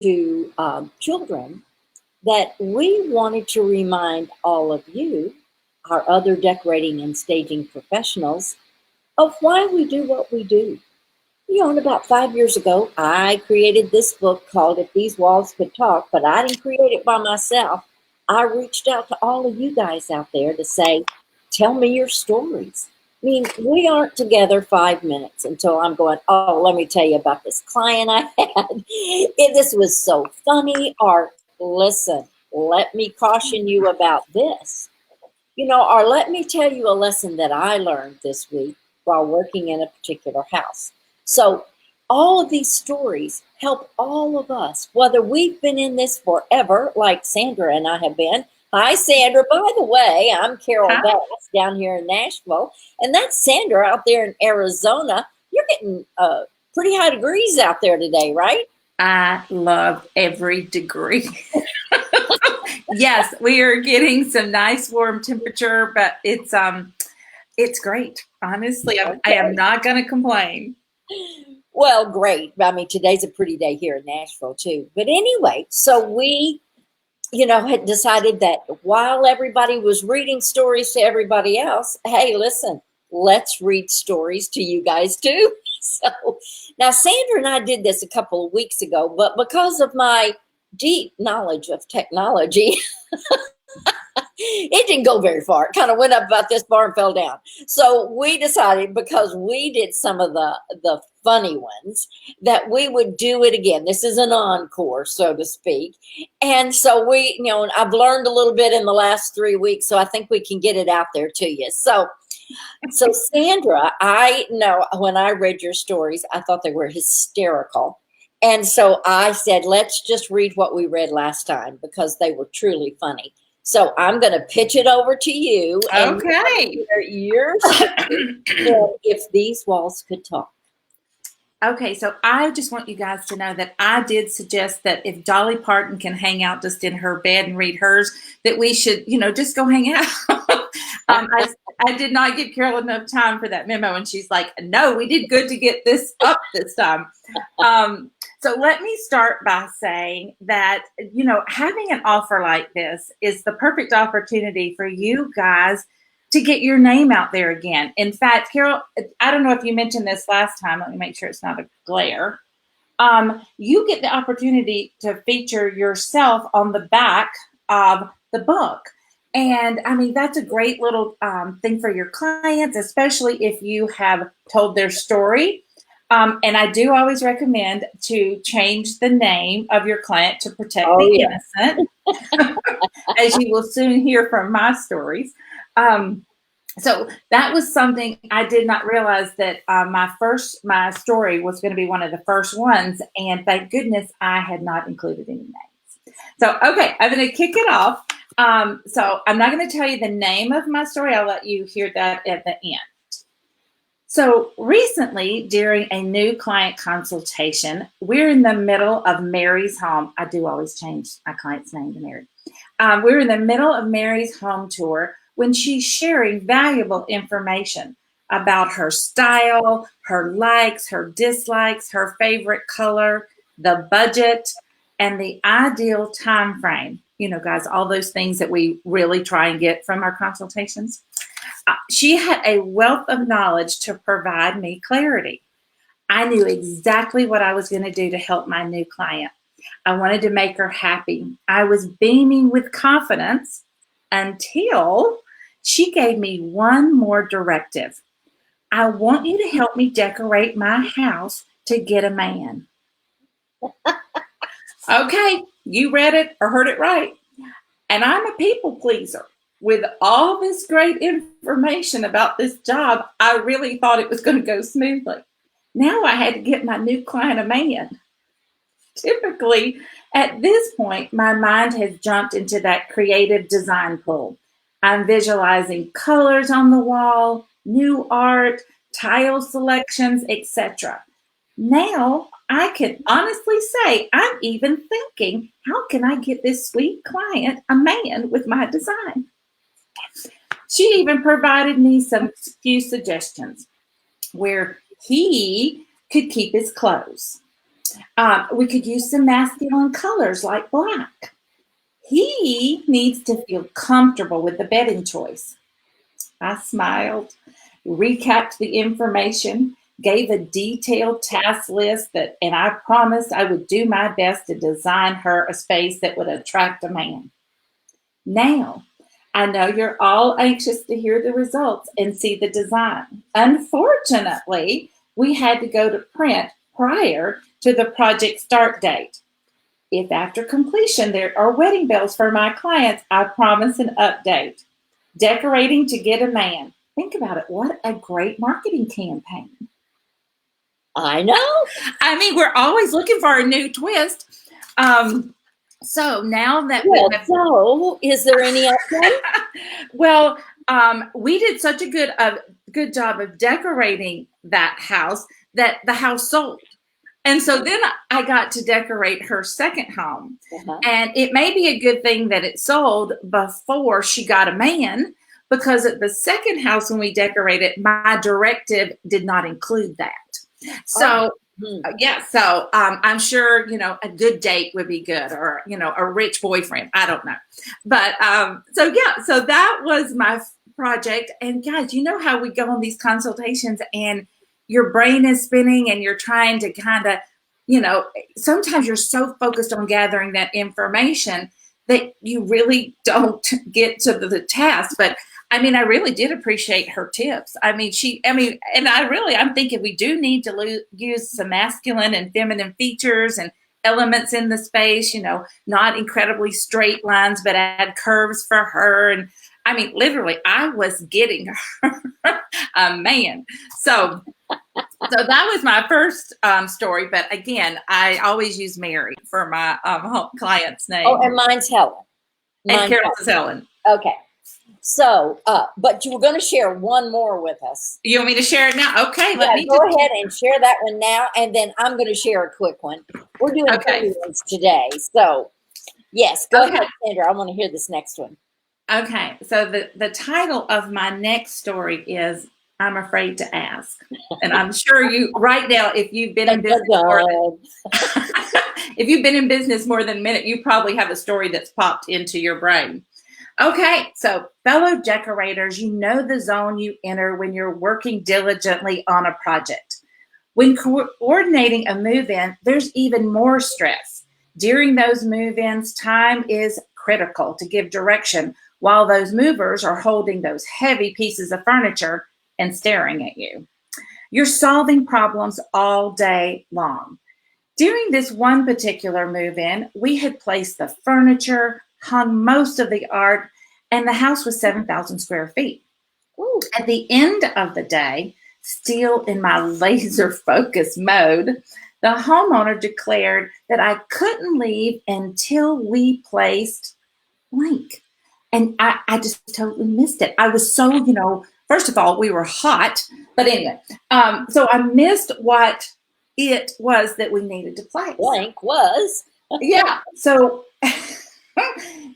to children that we wanted to remind all of you, our other decorating and staging professionals, of why we do what we do. And about 5 years ago, I created this book called If These Walls Could Talk, but I didn't create it by myself. I reached out to all of you guys out there to say, tell me your stories. I mean, we aren't together 5 minutes until I'm going, oh, let me tell you about this client I had. This was so funny. Or listen, let me caution you about this. Or let me tell you a lesson that I learned this week while working in a particular house. So, all of these stories help all of us, whether we've been in this forever, like Sandra and I have been. Hi, Sandra. By the way, I'm Carol Hi. Bass down here in Nashville, and that's Sandra out there in Arizona. You're getting pretty high degrees out there today, right? I love every degree. Yes, we are getting some nice warm temperature, but it's great. Honestly, I am Okay. not going to complain. Well, great. I mean, today's a pretty day here in Nashville, too. But anyway, so we had decided that while everybody was reading stories to everybody else, hey, listen, let's read stories to you guys too. So now Sandra and I did this a couple of weeks ago, but because of my deep knowledge of technology, it didn't go very far. It kind of went up about this far and fell down. So we decided, because we did some of the funny ones, that we would do it again. This is an encore, so to speak. And so I've learned a little bit in the last 3 weeks, so I think we can get it out there to you. So Sandra, I know when I read your stories, I thought they were hysterical. And so I said, let's just read what we read last time because they were truly funny. So I'm going to pitch it over to you, and you want to Okay. share your story on If These Walls Could Talk. Okay, so I just want you guys to know that I did suggest that if Dolly Parton can hang out just in her bed and read hers, that we should, just go hang out. I did not give Carol enough time for that memo, and she's like, no, we did good to get this up this time. So let me start by saying that, having an offer like this is the perfect opportunity for you guys to get your name out there again. In fact, Carol, I don't know if you mentioned this last time. Let me make sure it's not a glare. You get the opportunity to feature yourself on the back of the book. And I mean, that's a great little thing for your clients, especially if you have told their story. And I do always recommend to change the name of your client to protect Oh, the yeah. innocent, as you will soon hear from my stories. So that was something I did not realize, that my story was going to be one of the first ones, and thank goodness I had not included any names. So okay, I'm going to kick it off. So I'm not going to tell you the name of my story. I'll let you hear that at the end. So recently, during a new client consultation, we're in the middle of Mary's home. I do always change my client's name to Mary. We're in the middle of Mary's home tour when she's sharing valuable information about her style, her likes, her dislikes, her favorite color, the budget, and the ideal time frame. Guys, all those things that we really try and get from our consultations. She had a wealth of knowledge to provide me clarity. I knew exactly what I was going to do to help my new client. I wanted to make her happy. I was beaming with confidence until she gave me one more directive. I want you to help me decorate my house to get a man. Okay, you read it or heard it right. And I'm a people pleaser. With all this great information about this job, I really thought it was going to go smoothly. Now I had to get my new client a man. Typically, at this point, my mind has jumped into that creative design pool. I'm visualizing colors on the wall, new art, tile selections, etc. Now I can honestly say I'm even thinking, how can I get this sweet client a man with my design? She even provided me some few suggestions where he could keep his clothes. We could use some masculine colors like black. He needs to feel comfortable with the bedding choice. I smiled, recapped the information, gave a detailed task list and I promised I would do my best to design her a space that would attract a man. Now, I know you're all anxious to hear the results and see the design. Unfortunately, we had to go to print prior to the project start date. If after completion there are wedding bells for my clients, I promise an update. Decorating to get a man. Think about it. What a great marketing campaign. I know. I mean, we're always looking for a new twist. So now that so is there any update? Well, we did such a good job of decorating that house that the house sold. And so then I got to decorate her second home. And it may be a good thing that it sold before she got a man, because at the second house when we decorated, my directive did not include that. So I'm sure, a good date would be good, or, a rich boyfriend. I don't know. But so that was my project. And guys, you know how we go on these consultations and your brain is spinning and you're trying to kind of, sometimes you're so focused on gathering that information that you really don't get to the task. But I mean, I really did appreciate her tips. I'm thinking we do need to use some masculine and feminine features and elements in the space, not incredibly straight lines, but add curves for her. And I mean, literally, I was getting her a man. So that was my first story. But again, I always use Mary for my client's name. Oh, and mine's Helen. And Carol's is Helen. Okay. So, but you were going to share one more with us. You want me to share it now? Okay. Go ahead and share that one now, and then I'm going to share a quick one. We're doing funny ones today. So, yes, go ahead, Sandra. I want to hear this next one. Okay. So the title of my next story is I'm Afraid to Ask. And I'm sure you, right now, if you've been in business if you've been in business more than a minute, you probably have a story that's popped into your brain. Okay, so fellow decorators, you know the zone you enter when you're working diligently on a project. When coordinating a move-in, there's even more stress. During those move-ins, time is critical to give direction while those movers are holding those heavy pieces of furniture and staring at you. You're solving problems all day long. During this one particular move-in, we had placed the furniture, hung most of the art, and the house was 7,000 square feet. Ooh. At the end of the day, still in my laser focus mode, the homeowner declared that I couldn't leave until we placed blank. And I just totally missed it. I was so, first of all, we were hot, but anyway, so I missed what it was that we needed to place. Blank was. Yeah. So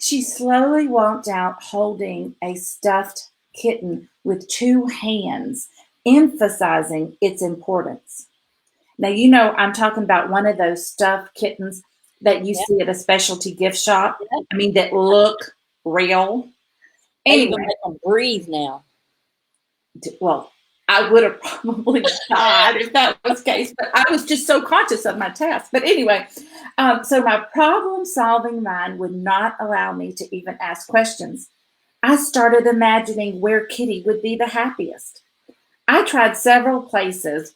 she slowly walked out holding a stuffed kitten with two hands, emphasizing its importance. Now, I'm talking about one of those stuffed kittens that you see at a specialty gift shop. I mean, that look real. Anyway, make them breathe now. Well, I would have probably died if that was the case, but I was just so conscious of my task. But anyway, so my problem-solving mind would not allow me to even ask questions. I started imagining where Kitty would be the happiest. I tried several places,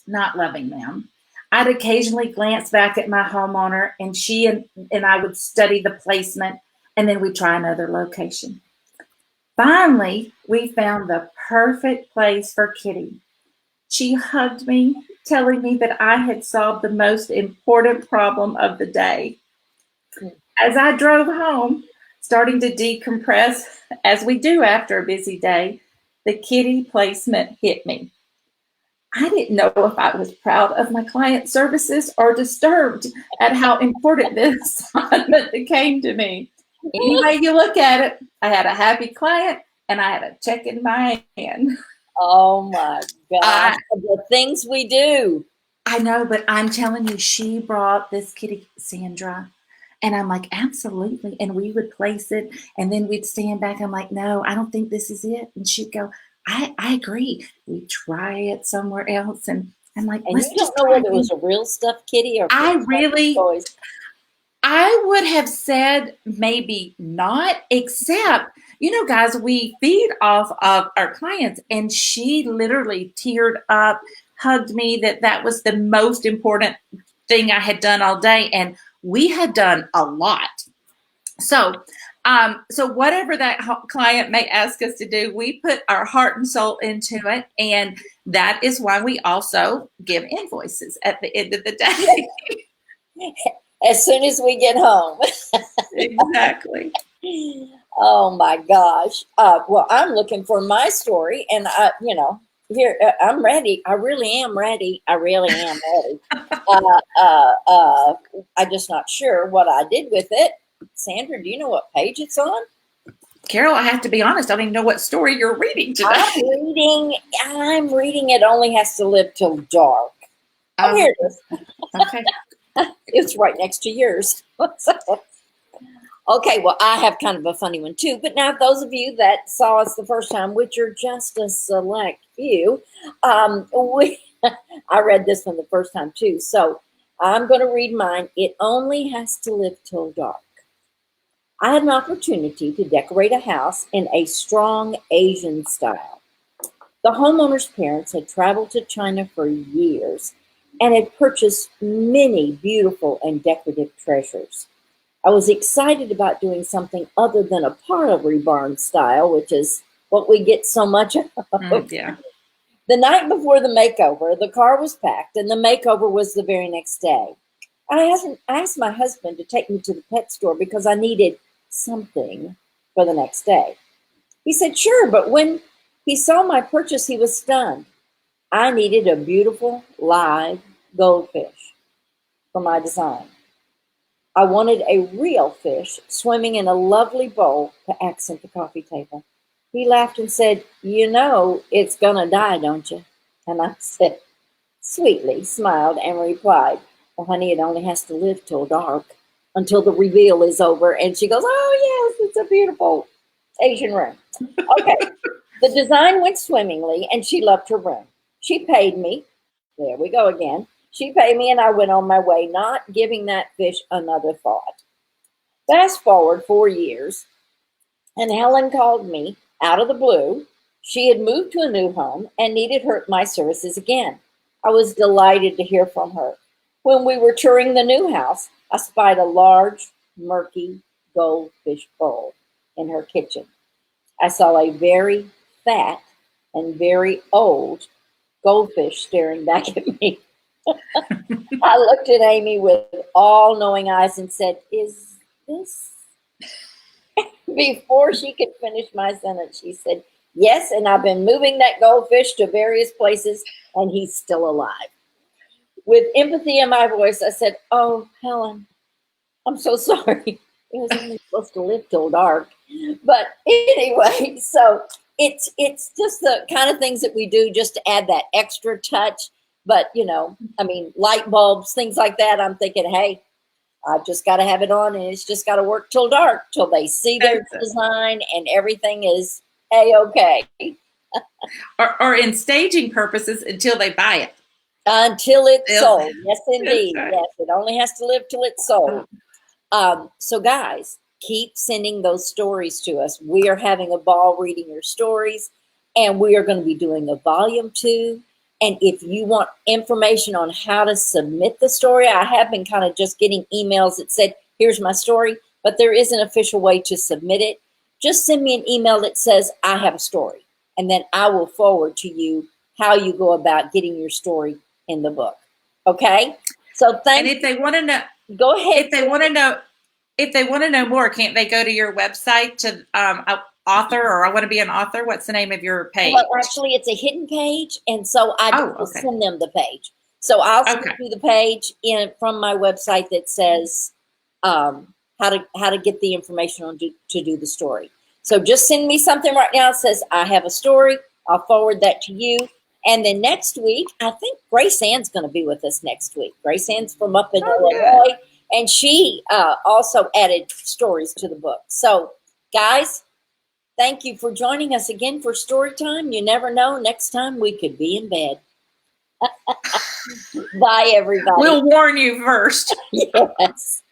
not loving them. I'd occasionally glance back at my homeowner, and she and I would study the placement, and then we'd try another location. Finally, we found the perfect place for Kitty. She hugged me, telling me that I had solved the most important problem of the day. As I drove home, starting to decompress, as we do after a busy day, the Kitty placement hit me. I didn't know if I was proud of my client services or disturbed at how important this assignment became to me. Any way you look at it, I had a happy client and I had a check in my hand. Oh my God. The things we do. I know, but I'm telling you, she brought this kitty, Sandra. And I'm like, absolutely. And we would place it, and then we'd stand back. I'm like, no, I don't think this is it. And she'd go, I agree. We try it somewhere else. And I'm like, And let's you just don't know try whether it was a real stuffed kitty or I really, toys. I would have said maybe not, except, guys, we feed off of our clients, and she literally teared up, hugged me, that was the most important thing I had done all day. And we had done a lot. So whatever that client may ask us to do, we put our heart and soul into it. And that is why we also give invoices at the end of the day. As soon as we get home. Exactly. Oh my gosh. Well, I'm looking for my story, and here I'm ready. I really am ready. I really am ready. I'm just not sure what I did with it. Sandra, do you know what page it's on? Carol, I have to be honest. I don't even know what story you're reading today. I'm reading It Only Has to Live Till Dark. Oh, here it is. Okay. It's right next to yours. Okay, well, I have kind of a funny one too. But now, those of you that saw us the first time, which are just a select few, I read this one the first time too. So I'm going to read mine. It Only Has to Live Till Dark. I had an opportunity to decorate a house in a strong Asian style. The homeowner's parents had traveled to China for years and had purchased many beautiful and decorative treasures. I was excited about doing something other than a pottery barn style, which is what we get so much of. Yeah. The night before the makeover, the car was packed, and the makeover was the very next day. I asked my husband to take me to the pet store because I needed something for the next day. He said, sure, but when he saw my purchase, he was stunned. I needed a beautiful live goldfish for my design. I wanted a real fish swimming in a lovely bowl to accent the coffee table. He laughed and said, you know it's gonna die, don't you? And I said, sweetly smiled and replied, well, honey, it only has to live till dark, until the reveal is over. And she goes, oh, yes, it's a beautiful Asian room. Okay. The design went swimmingly, and she loved her room. She paid me. There we go again. She paid me, and I went on my way, not giving that fish another thought. Fast forward 4 years, and Helen called me out of the blue. She had moved to a new home and needed my services again. I was delighted to hear from her. When we were touring the new house, I spied a large, murky goldfish bowl in her kitchen. I saw a very fat and very old goldfish staring back at me. I looked at Amy with all-knowing eyes and said, is this? Before she could finish my sentence, she said, yes, and I've been moving that goldfish to various places, and he's still alive. With empathy in my voice, I said, oh, Helen, I'm so sorry. It was only supposed to live till dark. But anyway, so it's just the kind of things that we do just to add that extra touch. But, light bulbs, things like that, I'm thinking, hey, I've just got to have it on, and it's just got to work till dark, till they see their design and everything is A-okay. Or in staging purposes until they buy it. Until it's sold. Yes, indeed. Right. Yes, it only has to live till it's sold. So guys, keep sending those stories to us. We are having a ball reading your stories, and we are going to be doing a volume 2. And if you want information on how to submit the story, I have been kind of just getting emails that said, here's my story, but there is an official way to submit it. Just send me an email that says, I have a story, and then I will forward to you how you go about getting your story in the book. Okay? So And if they want to know, go ahead. If they want to know more, can't they go to your website to author, or I want to be an author? What's the name of your page? Well, actually, it's a hidden page, and so I just send them the page. So I'll send you the page from my website that says how to get the information on to do the story. So just send me something right now that says I have a story. I'll forward that to you, And then next week, I think Grace Ann's going to be with us next week. Grace Ann's from up in Illinois, good. and she also added stories to the book. So, guys, thank you for joining us again for Storytime. You never know, next time we could be in bed. Bye, everybody. We'll warn you first. Yes.